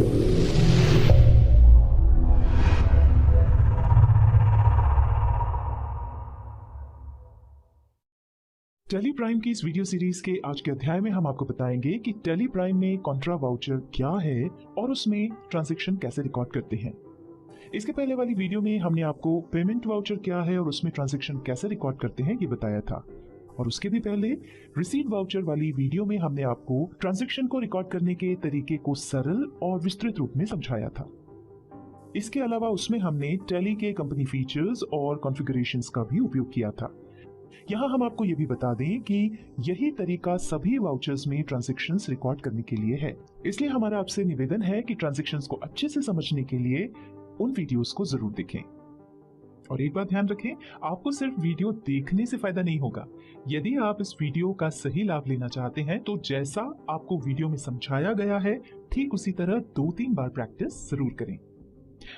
Tally Prime की इस video series के आज के अध्याय में हम आपको बताएंगे कि टेली प्राइम में कॉन्ट्रा वाउचर क्या है और उसमें ट्रांजैक्शन कैसे रिकॉर्ड करते हैं। इसके पहले वाली वीडियो में हमने आपको पेमेंट वाउचर क्या है और उसमें ट्रांजैक्शन कैसे रिकॉर्ड करते हैं ये बताया था, और उसके भी पहले रिसीट वाउचर वाली वीडियो में हमने आपको ट्रांजैक्शन को रिकॉर्ड करने के तरीके को सरल और विस्तृत रूप में समझाया था। इसके अलावा उसमें हमने टेली के कंपनी फीचर्स और कॉन्फ़िगरेशंस का भी उपयोग किया था। यहाँ हम आपको यह भी बता दें कि यही तरीका सभी वाउचर्स में ट्रांजैक्शंस रिकॉर्ड करने के लिए है, इसलिए हमारा आपसे निवेदन है कि ट्रांजैक्शंस को अच्छे से समझने के लिए उन वीडियोस को जरूर देखें। और एक बात ध्यान रखें, आपको सिर्फ वीडियो देखने से फायदा नहीं होगा। यदि आप इस वीडियो का सही लाभ लेना चाहते हैं तो जैसा आपको वीडियो में समझाया गया है ठीक उसी तरह 2-3 बार प्रैक्टिस जरूर करें।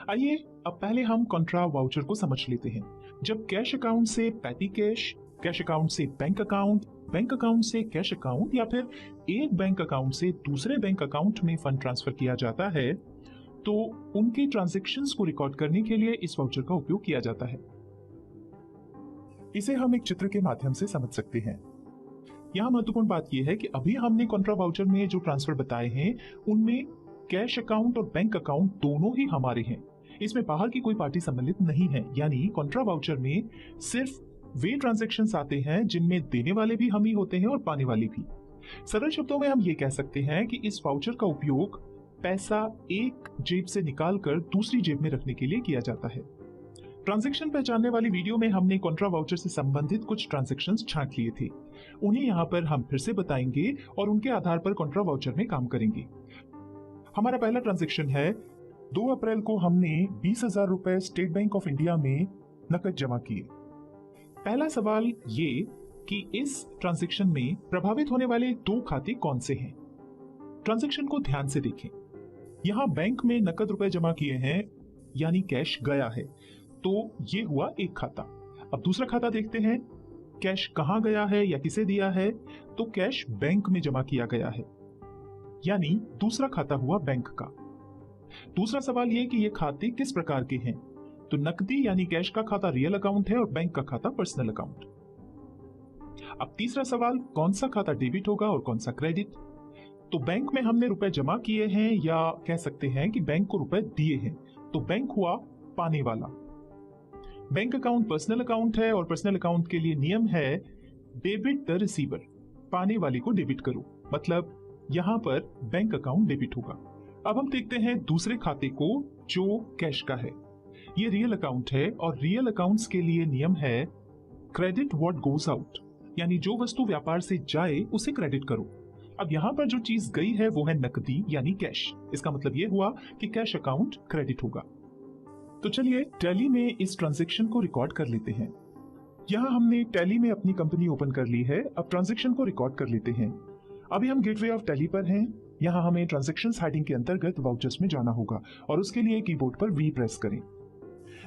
आइए अब पहले हम कॉन्ट्रा वाउचर को समझ लेते हैं। जब कैश अकाउंट से पैटी कैश अकाउंट से बैंक अकाउंट से कैश अकाउंट या फिर एक बैंक अकाउंट से दूसरे बैंक अकाउंट में फंड ट्रांसफर किया जाता है तो उनके ट्रांजैक्शंस को रिकॉर्ड करने के लिए इस वाउचर का उपयोग किया जाता है। इसे हम एक चित्र के माध्यम से समझ सकते हैं। यहां महत्वपूर्ण बात यह है कि अभी हमने कॉन्ट्रा वाउचर में जो ट्रांसफर बताए हैं उनमें कैश अकाउंट और बैंक अकाउंट दोनों ही हमारे हैं, इसमें बाहर की कोई पार्टी सम्मिलित नहीं है। यानी कॉन्ट्रा वाउचर में सिर्फ वे ट्रांजैक्शंस आते हैं जिनमें देने वाले भी हम ही होते हैं और पाने वाले भी। सरल शब्दों में हम ये कह सकते हैं कि इस वाउचर का उपयोग पैसा एक जेब से निकालकर दूसरी जेब में रखने के लिए किया जाता है। ट्रांजैक्शन पहचानने वाली वीडियो में हमने कॉन्ट्रा वाउचर से संबंधित कुछ ट्रांजैक्शंस छांट लिए थे, उन्हें यहाँ पर हम फिर से बताएंगे और उनके आधार पर कॉन्ट्रा वाउचर में काम करेंगे। हमारा पहला ट्रांजैक्शन है 2 अप्रैल को हमने 20,000 रुपए स्टेट बैंक ऑफ इंडिया में नकद जमा किए। पहला सवाल ये कि इस ट्रांजैक्शन में प्रभावित होने वाले 2 खाते कौन से हैं। ट्रांजैक्शन को ध्यान से देखें। यहां बैंक में नकद रुपए जमा किए हैं यानी कैश गया है, तो ये हुआ एक खाता। अब दूसरा खाता देखते हैं, कैश कहां गया है या किसे दिया है, तो कैश बैंक में जमा किया गया है, यानी दूसरा खाता हुआ बैंक का। दूसरा सवाल यह कि ये खाते किस प्रकार के हैं, तो नकदी यानी कैश का खाता रियल अकाउंट है और बैंक का खाता पर्सनल अकाउंट। अब तीसरा सवाल, कौन सा खाता डेबिट होगा और कौन सा क्रेडिट। तो बैंक में हमने रुपए जमा किए हैं या कह सकते हैं कि बैंक को रुपए दिए हैं, तो बैंक हुआ पाने वाला। बैंक अकाउंट पर्सनल अकाउंट है और पर्सनल अकाउंट के लिए नियम है डेबिट द रिसीवर, पाने वाले को डेबिट करो, मतलब यहां पर बैंक अकाउंट डेबिट होगा। अब हम देखते हैं दूसरे खाते को जो कैश का है। ये रियल अकाउंट है और रियल अकाउंट्स के लिए नियम है क्रेडिट व्हाट गोज आउट, यानी जो वस्तु व्यापार से जाए उसे क्रेडिट करो। अब यहां पर जो चीज गई है वो है नकदी यानी कैश। इसका मतलब ये हुआ कि कैश अकाउंट क्रेडिट होगा। तो चलिए टैली में इस ट्रांजैक्शन को रिकॉर्ड कर लेते हैं। यहां हमने टैली में अपनी कंपनी ओपन कर ली है। अब ट्रांजैक्शन को रिकॉर्ड कर लेते हैं। अभी हम गेटवे ऑफ टैली पर हैं। यहां हमें ट्रांजैक्शंस हेडिंग के अंतर्गत वाउचर्स में जाना होगा और उसके लिए कीबोर्ड पर वी प्रेस करें।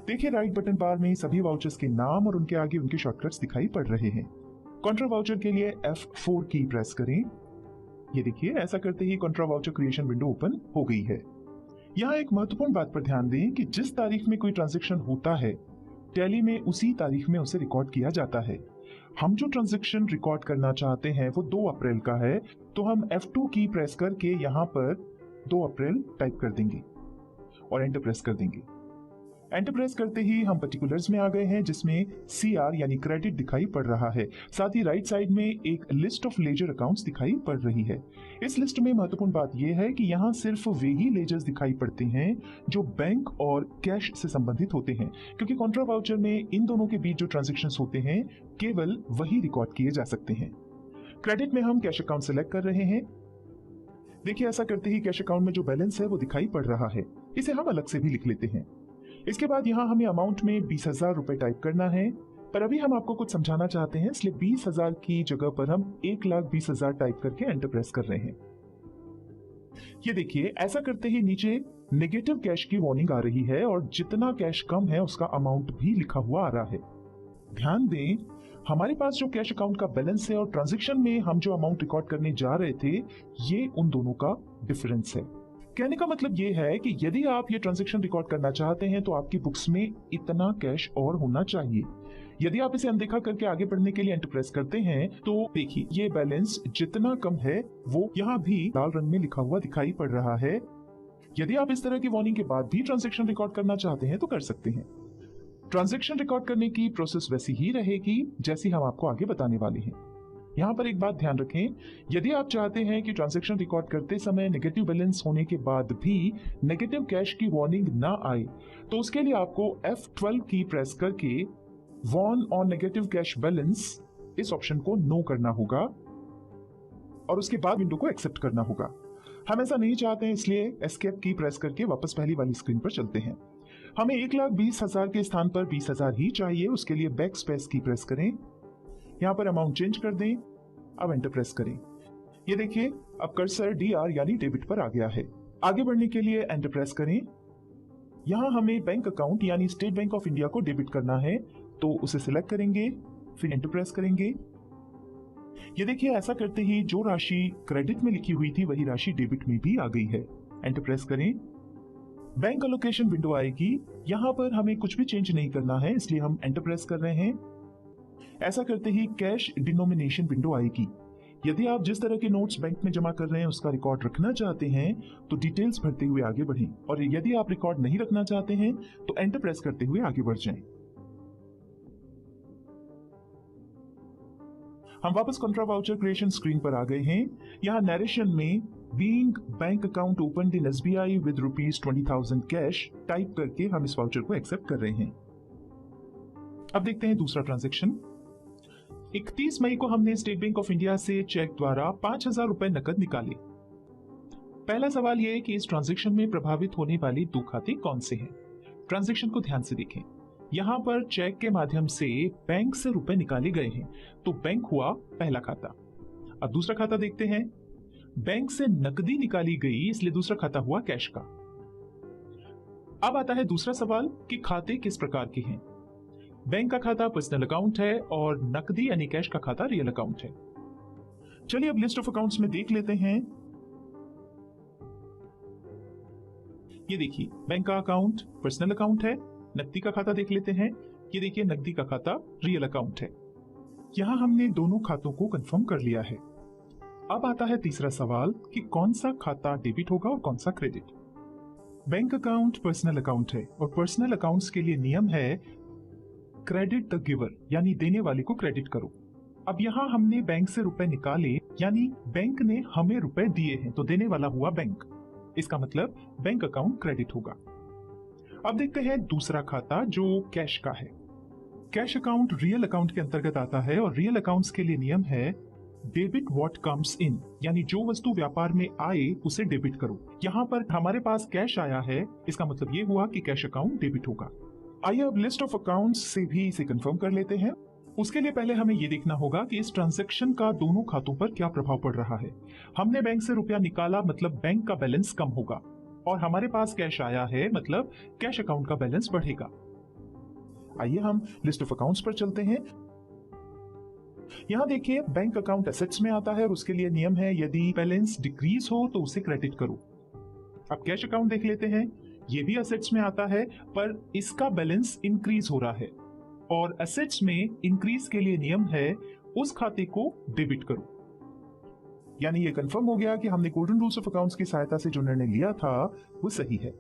देखिए राइट बटन बार में सभी वाउचर्स के नाम और उनके आगे उनके शॉर्टकट्स दिखाई पड़ रहे हैं। कॉन्ट्रा वाउचर के लिए F4 की प्रेस करें। ये देखिए, ऐसा करते ही contra voucher creation window open हो गई है। यहाँ एक महत्वपूर्ण बात पर ध्यान दें कि जिस तारीख में कोई ट्रांजैक्शन होता है टैली में उसी तारीख में उसे रिकॉर्ड किया जाता है। हम जो ट्रांजैक्शन रिकॉर्ड करना चाहते हैं वो 2 अप्रैल का है, तो हम F2 की प्रेस करके यहाँ पर 2 अप्रैल टाइप कर देंगे और एंटर प्रेस कर देंगे। एंटर प्रेस करते ही हम पर्टिकुलर्स में आ गए हैं जिसमें CR यानी क्रेडिट दिखाई पड़ रहा है। साथ ही राइट साइड में एक लिस्ट ऑफ लेजर अकाउंट्स दिखाई पड़ रही है। इस लिस्ट में महत्वपूर्ण बात यह है कि यहाँ सिर्फ वे ही लेजर्स दिखाई पड़ते हैं जो बैंक और कैश से संबंधित होते हैं, क्योंकि कॉन्ट्रा वाउचर में इन दोनों के बीच जो ट्रांजेक्शन्स होते हैं केवल वही रिकॉर्ड किए जा सकते हैं। क्रेडिट में हम कैश अकाउंट सेलेक्ट कर रहे हैं। देखिए, ऐसा करते ही कैश अकाउंट में जो बैलेंस है वो दिखाई पड़ रहा है। इसे हम अलग से भी लिख लेते हैं। इसके बाद यहाँ हमें अमाउंट में 20,000 रुपए टाइप करना है, पर अभी हम आपको कुछ समझाना चाहते हैं, इसलिए 20,000 की जगह पर हम 1,20,000 टाइप करके एंटर प्रेस कर रहे हैं। ये देखिए, ऐसा करते ही नीचे नेगेटिव कैश की वार्निंग आ रही है और जितना कैश कम है उसका अमाउंट भी लिखा हुआ आ रहा है। ध्यान दें, हमारे पास जो कैश अकाउंट का बैलेंस है और ट्रांजैक्शन में हम जो अमाउंट रिकॉर्ड करने जा रहे थे, ये उन दोनों का डिफरेंस है। कहने का मतलब ये है कि यदि आप ये ट्रांजैक्शन रिकॉर्ड करना चाहते हैं तो आपकी बुक्स में इतना कैश और होना चाहिए। यदि आप इसे अनदेखा करके आगे बढ़ने के लिए एंटर प्रेस करते हैं तो देखिए ये बैलेंस जितना कम है वो यहाँ भी लाल रंग में लिखा हुआ दिखाई पड़ रहा है। यदि आप इस तरह की वार्निंग के बाद भी ट्रांजैक्शन रिकॉर्ड करना चाहते हैं तो कर सकते हैं। ट्रांजैक्शन रिकॉर्ड करने की प्रोसेस वैसी ही रहेगी जैसी हम आपको आगे बताने वाले हैं। यहाँ पर एक बात ध्यान रखें, यदि आप चाहते हैं कि ट्रांजैक्शन रिकॉर्ड करते समय नेगेटिव बैलेंस होने के बाद भी नेगेटिव कैश की वार्निंग ना आए तो उसके लिए आपको F12 की प्रेस करके warn on negative cash balance इस ऑप्शन को नो करना होगा और उसके बाद विंडो को एक्सेप्ट करना होगा। हम ऐसा नहीं चाहते हैं, इसलिए एस्केप की प्रेस करके वापस पहली वाली स्क्रीन पर चलते हैं। हमें 1,20,000 के स्थान पर 20,000 ही चाहिए। उसके लिए बैक स्पेस की प्रेस करें, यहाँ पर अमाउंट चेंज कर दें, अब एंटर प्रेस करें। ये देखिए अब कर्सर DR यानी डेबिट पर आ गया है। आगे बढ़ने के लिए एंटर प्रेस करें। यहाँ हमें बैंक अकाउंट यानी स्टेट बैंक ऑफ इंडिया को डेबिट करना है तो उसे सिलेक्ट करेंगे, फिर एंटर प्रेस करेंगे। ये देखिए ऐसा करते ही जो राशि क्रेडिट में लिखी हुई थी वही राशि डेबिट में भी आ गई है। एंटर प्रेस करें, बैंक एलोकेशन विंडो आएगी। यहाँ पर हमें कुछ भी चेंज नहीं करना है इसलिए हम एंटर प्रेस कर रहे हैं। ऐसा करते ही कैश डिनोमिनेशन विंडो आएगी। यदि आप जिस तरह के नोट्स बैंक में जमा कर रहे हैं उसका रिकॉर्ड रखना चाहते हैं तो डिटेल्स भरते हुए आगे बढ़ें, और यदि आप रिकॉर्ड नहीं रखना चाहते हैं तो एंटर प्रेस करते हुए आगे बढ़ जाएं। हम वापस कॉन्ट्रा वाउचर क्रिएशन स्क्रीन पर आ गए हैं। यहाँ नरेशन में being bank account opened in SBI with ₹20,000 cash type करके हम इस वाउचर को एक्सेप्ट कर रहे हैं। अब देखते हैं दूसरा ट्रांजैक्शन। 31 मई को हमने स्टेट बैंक ऑफ इंडिया से चेक द्वारा 5,000 रुपए नकद निकाले। पहला सवाल यह है कि इस ट्रांजैक्शन में प्रभावित होने वाले दो खाते कौन से हैं। ट्रांजैक्शन को ध्यान से देखें। यहाँ पर चेक के माध्यम से बैंक से रुपए निकाले गए हैं तो बैंक हुआ पहला खाता। अब दूसरा खाता देखते हैं। बैंक से नकदी निकाली गई इसलिए दूसरा खाता हुआ कैश का। अब आता है दूसरा सवाल कि खाते किस प्रकार के हैं। बैंक का खाता पर्सनल अकाउंट है और नकदी यानी कैश का खाता रियल अकाउंट है। चलिए अब लिस्ट ऑफ अकाउंट्स में देख लेते हैं। ये देखिए बैंक का अकाउंट पर्सनल अकाउंट है। नकदी का खाता देख लेते हैं। ये देखिए नकदी का खाता रियल अकाउंट है। यहां हमने दोनों खातों को कंफर्म कर लिया है। अब आता है तीसरा सवाल कि कौन सा खाता डेबिट होगा और कौन सा credit. Bank account personal account है और पर्सनल अकाउंट्स के लिए नियम है क्रेडिट द गिवर यानी देने वाले को क्रेडिट करो। अब यहाँ हमने बैंक से रुपए निकाले यानी बैंक ने हमें रुपए दिए हैं तो देने वाला हुआ बैंक। इसका मतलब बैंक अकाउंट क्रेडिट होगा। अब देखते हैं दूसरा खाता जो कैश का है। कैश अकाउंट रियल अकाउंट के अंतर्गत आता है और रियल अकाउंट्स के लिए नियम है डेबिट व्हाट कम्स इन यानी जो वस्तु व्यापार में आए उसे डेबिट करो। यहाँ पर हमारे पास कैश आया है, इसका मतलब ये हुआ कि कैश अकाउंट डेबिट होगा। आइए अब लिस्ट ऑफ अकाउंट्स से भी इसे कंफर्म कर लेते हैं। उसके लिए पहले हमें यह देखना होगा कि इस ट्रांजैक्शन का दोनों खातों पर क्या प्रभाव पड़ रहा है। हमने बैंक से रुपया निकाला मतलब बैंक का बैलेंस कम होगा और हमारे पास कैश आया है मतलब कैश अकाउंट का बैलेंस बढ़ेगा। आइए हम लिस्ट ऑफ अकाउंट्स पर चलते हैं। यहां देखिए बैंक अकाउंट एसेट्स में आता है और उसके लिए नियम है यदि बैलेंस डिक्रीज हो तो उसे क्रेडिट करो। अब कैश अकाउंट देख लेते हैं। ये भी एसेट्स में आता है पर इसका बैलेंस इंक्रीज हो रहा है और एसेट्स में इंक्रीज के लिए नियम है उस खाते को डेबिट करो। यानी ये कंफर्म हो गया कि हमने गोल्डन रूल्स ऑफ अकाउंट्स की सहायता से जो निर्णय लिया था वो सही है।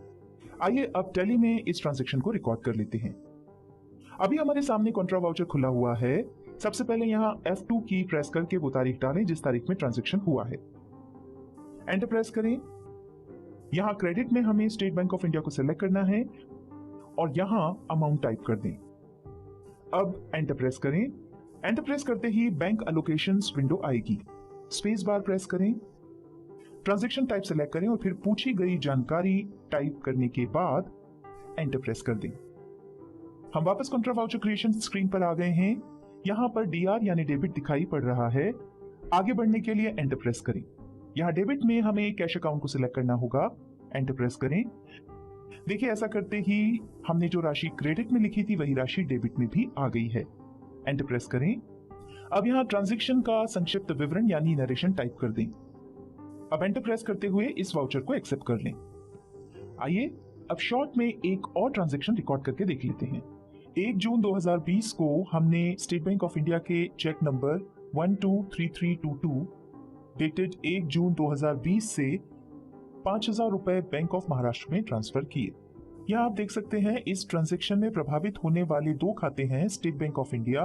आइए अब टैली में इस ट्रांजैक्शन को रिकॉर्ड कर लेते हैं। अभी हमारे सामने कॉन्ट्रा वाउचर खुला हुआ है। सबसे पहले यहाँ F2 की प्रेस करके वो तारीख डालें जिस तारीख में ट्रांजैक्शन हुआ है। एंटर प्रेस करें। यहाँ क्रेडिट में हमें स्टेट बैंक ऑफ इंडिया को सिलेक्ट करना है और यहाँ अमाउंट टाइप कर दें। अब एंटर प्रेस करें। एंटर प्रेस करते ही बैंक एलोकेशंस विंडो आएगी। स्पेस बार प्रेस करें, ट्रांजैक्शन टाइप सेलेक्ट करें और फिर पूछी गई जानकारी टाइप करने के बाद एंटर प्रेस कर दें। हम वापस कॉन्ट्रा वाउचर क्रिएशन स्क्रीन पर आ गए हैं। यहां पर DR यानी डेबिट दिखाई पड़ रहा है। आगे बढ़ने के लिए एंटर प्रेस करें। यहाँ डेबिट में हमें कैश अकाउंट को सिलेक्ट करना होगा। एंटर प्रेस करें। देखिए ऐसा करते ही हमने जो राशि क्रेडिट में लिखी थी वही राशि डेबिट में भी आ गई है। एंटर प्रेस करें। अब यहाँ ट्रांजैक्शन का संक्षिप्त विवरण यानी नरेशन टाइप कर दें। अब एंटर प्रेस करते हुए इस वाउचर को एक्सेप्ट कर लें। आइए अब शॉर्ट में एक और ट्रांजैक्शन रिकॉर्ड करके देख लेते हैं। 1 जून 2020 को हमने स्टेट बैंक ऑफ इंडिया के चेक नंबर 123322 डेटेड 1 जून 2020 से 5,000 रुपए बैंक ऑफ महाराष्ट्र में ट्रांसफर किए। यहाँ आप देख सकते हैं इस ट्रांजैक्शन में प्रभावित होने वाले दो खाते हैं, स्टेट बैंक ऑफ इंडिया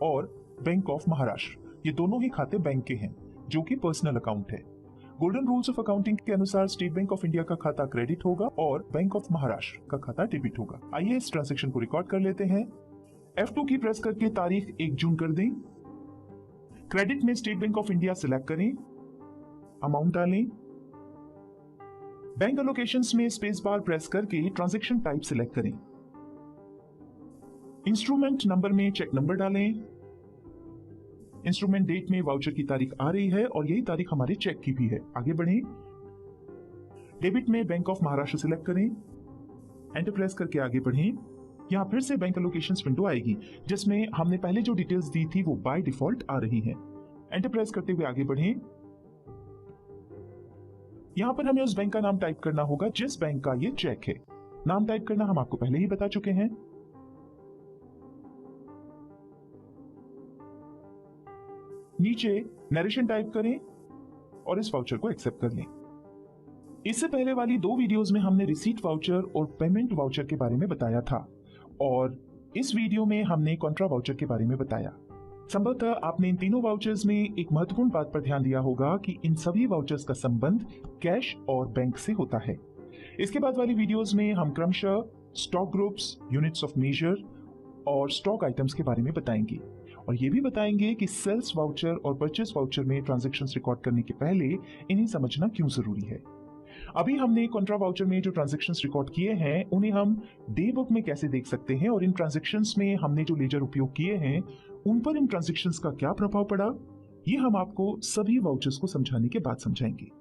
और बैंक ऑफ महाराष्ट्र। ये दोनों ही खाते बैंक के हैं जो कि पर्सनल अकाउंट है। गोल्डन रूल्स ऑफ अकाउंटिंग के अनुसार स्टेट बैंक ऑफ इंडिया का खाता क्रेडिट होगा और बैंक ऑफ महाराष्ट्र का खाता डेबिट होगा। आइए इस ट्रांजैक्शन को रिकॉर्ड कर लेते हैं। F2 की प्रेस करके तारीख 1 जून कर दें। क्रेडिट में state bank of India select करें, अमाउंट डालें। बैंक एलोकेशंस में स्पेस बार प्रेस करके ट्रांजैक्शन टाइप सिलेक्ट करें। इंस्ट्रूमेंट नंबर में चेक नंबर डालें। इंस्ट्रूमेंट डेट में वाउचर की तारीख आ रही है और यही तारीख हमारे चेक की भी है। आगे बढ़ें। डेबिट में बैंक ऑफ महाराष्ट्र सिलेक्ट करें, एंटर प्रेस करके आगे बढ़ें। यहां फिर से बैंक एलोकेशंस विंडो आएगी जिसमें हमने पहले जो डिटेल्स दी थी वो बाय डिफॉल्ट आ रही हैं। एंटर प्रेस करते हुए आगे बढ़ें। यहां पर हमें उस बैंक का नाम टाइप करना होगा जिस बैंक का ये चेक है। नाम टाइप करना हम आपको पहले ही बता चुके हैं। नीचे नरेशन टाइप करें और इस वाउचर को एक्सेप्ट कर लें। इससे पहले वाली 2 वीडियोस में हमने रिसीट वाउचर और पेमेंट वाउचर के बारे में बताया था और इस वीडियो में हमने कॉन्ट्रा वाउचर के बारे में बताया। संभवतः आपने इन तीनों वाउचर्स में एक महत्वपूर्ण बात पर ध्यान दिया होगा कि इन सभी वाउचर्स का संबंध कैश और बैंक से होता है। इसके बाद वाली वीडियोस में हम क्रमशः stock groups, units of measure और स्टॉक आइटम्स के बारे में बताएंगे और ये भी बताएंगे कि सेल्स वाउचर और परचेस वाउचर में ट्रांजैक्शंस रिकॉर्ड करने के पहले इन्हें समझना क्यों जरूरी है। अभी हमने कॉन्ट्रा वाउचर में जो ट्रांजैक्शंस रिकॉर्ड किए हैं उन्हें हम डे बुक में कैसे देख सकते हैं और इन ट्रांजैक्शंस में हमने जो लेजर उपयोग किए हैं उन पर इन ट्रांजैक्शंस का क्या प्रभाव पड़ा, ये हम आपको सभी वाउचर्स को समझाने के बाद समझाएंगे।